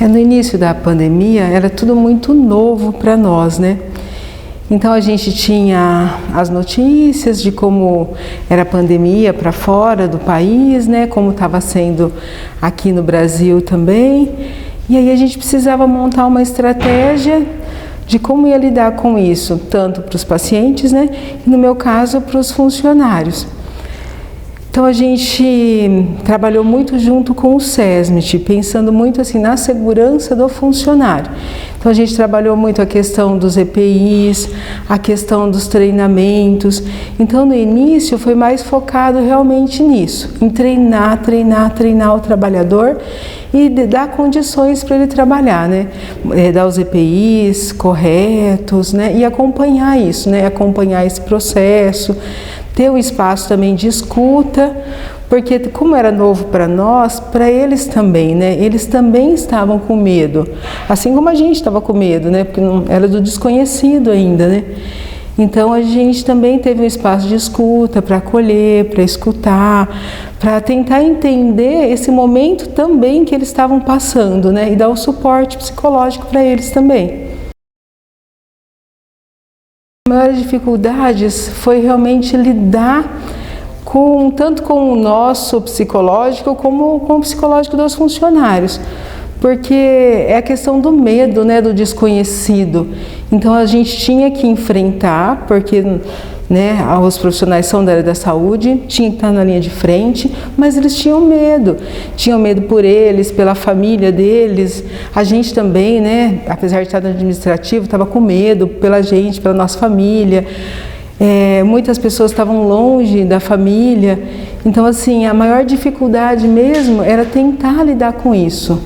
No início da pandemia era tudo muito novo para nós, né? Então a gente tinha as notícias de como era a pandemia para fora do país, né? Como estava sendo aqui no Brasil também. E aí a gente precisava montar uma estratégia de como ia lidar com isso, tanto para os pacientes, né? E no meu caso, para os funcionários. Então a gente trabalhou muito junto com o SESMIT, pensando muito assim na segurança do funcionário. Então a gente trabalhou muito a questão dos EPIs, a questão dos treinamentos. Então no início foi mais focado realmente nisso, em treinar o trabalhador e dar condições para ele trabalhar, né? Dar os EPIs corretos, né? E acompanhar isso, né? Acompanhar esse processo. Ter um espaço também de escuta, porque como era novo para nós, para eles também, né? Eles também estavam com medo, assim como a gente estava com medo, né? Porque não, era do desconhecido ainda, né? Então a gente também teve um espaço de escuta para acolher, para escutar, para tentar entender esse momento também que eles estavam passando, né? E dar o suporte psicológico para eles também. As maiores dificuldades foi realmente lidar tanto com o nosso psicológico como com o psicológico dos funcionários, porque é a questão do medo, né, do desconhecido. Então a gente tinha que enfrentar, porque né, os profissionais são da área da saúde, tinham que estar na linha de frente, mas eles tinham medo por eles, pela família deles. A gente também, né, apesar de estar no administrativo, estava com medo pela gente, pela nossa família. Muitas pessoas estavam longe da família, então assim, a maior dificuldade mesmo era tentar lidar com isso.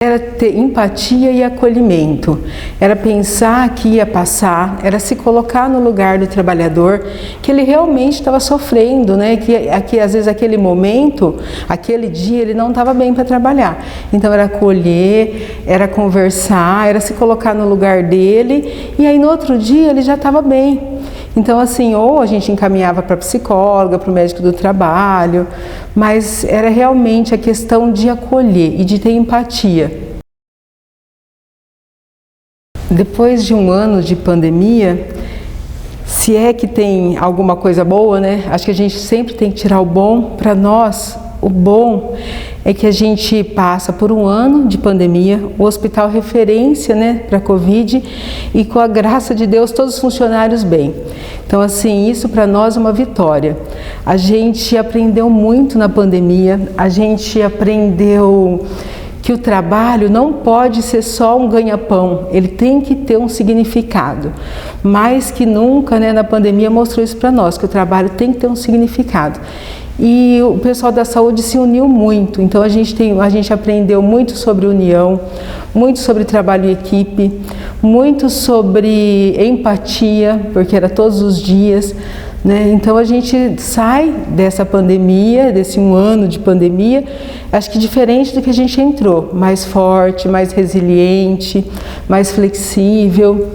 Era ter empatia e acolhimento, era pensar que ia passar, era se colocar no lugar do trabalhador, que ele realmente estava sofrendo, né? Que às vezes aquele momento, aquele dia, ele não estava bem para trabalhar. Então era acolher, era conversar, era se colocar no lugar dele, e aí no outro dia ele já estava bem. Então assim, ou a gente encaminhava para a psicóloga, para o médico do trabalho, mas era realmente a questão de acolher e de ter empatia. Depois de um ano de pandemia, se é que tem alguma coisa boa, né? Acho que a gente sempre tem que tirar o bom. Para nós, o bom é que a gente passa por um ano de pandemia, o hospital referência, né, para a Covid, e com a graça de Deus todos os funcionários bem. Então assim, isso para nós é uma vitória. A gente aprendeu muito na pandemia, a gente aprendeu que o trabalho não pode ser só um ganha-pão, ele tem que ter um significado. Mais que nunca, né, na pandemia mostrou isso para nós, que o trabalho tem que ter um significado. E o pessoal da saúde se uniu muito, então a gente aprendeu muito sobre união, muito sobre trabalho em equipe, muito sobre empatia, porque era todos os dias, né? Então a gente sai dessa pandemia, desse um ano de pandemia, acho que diferente do que a gente entrou, mais forte, mais resiliente, mais flexível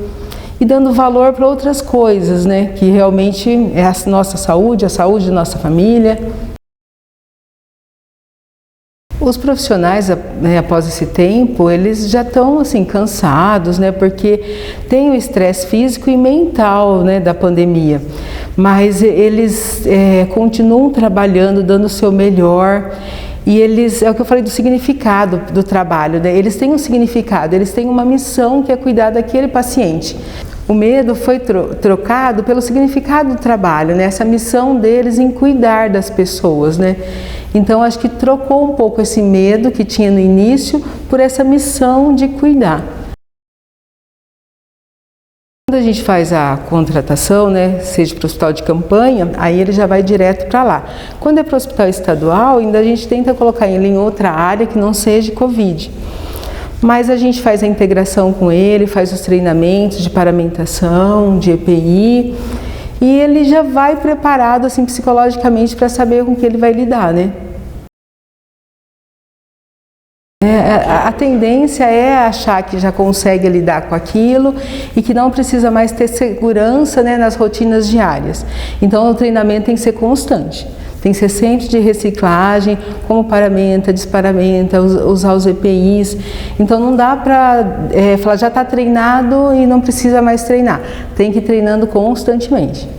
e dando valor para outras coisas, né? Que realmente é a nossa saúde, a saúde da nossa família. Os profissionais, né, após esse tempo, eles já estão assim cansados, né? Porque tem o estresse físico e mental, né, da pandemia. Mas eles continuam trabalhando, dando o seu melhor. E eles, é o que eu falei do significado do trabalho, né? Eles têm um significado, eles têm uma missão que é cuidar daquele paciente. O medo foi trocado pelo significado do trabalho, né? Essa missão deles em cuidar das pessoas, né? Então acho que trocou um pouco esse medo que tinha no início por essa missão de cuidar. Quando a gente faz a contratação, né, seja para o hospital de campanha, aí ele já vai direto para lá. Quando é para o hospital estadual, ainda a gente tenta colocar ele em outra área que não seja Covid. Mas a gente faz a integração com ele, faz os treinamentos de paramentação, de EPI, e ele já vai preparado assim psicologicamente para saber com que ele vai lidar, né? A tendência é achar que já consegue lidar com aquilo e que não precisa mais ter segurança, né, nas rotinas diárias. Então o treinamento tem que ser constante. Tem que ser sempre de reciclagem, como paramenta, disparamenta, usar os EPIs. Então não dá para falar, já está treinado e não precisa mais treinar. Tem que ir treinando constantemente.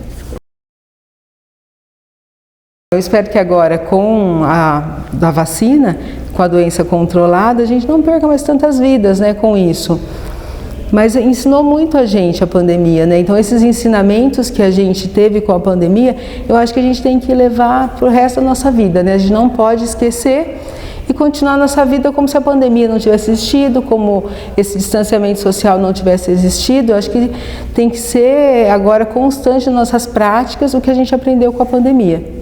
Eu espero que agora, com a vacina, com a doença controlada, a gente não perca mais tantas vidas, né, com isso. Mas ensinou muito a gente a pandemia, né? Então esses ensinamentos que a gente teve com a pandemia, eu acho que a gente tem que levar para o resto da nossa vida, né? A gente não pode esquecer e continuar a nossa vida como se a pandemia não tivesse existido, como esse distanciamento social não tivesse existido. Eu acho que tem que ser agora constante nas nossas práticas o que a gente aprendeu com a pandemia.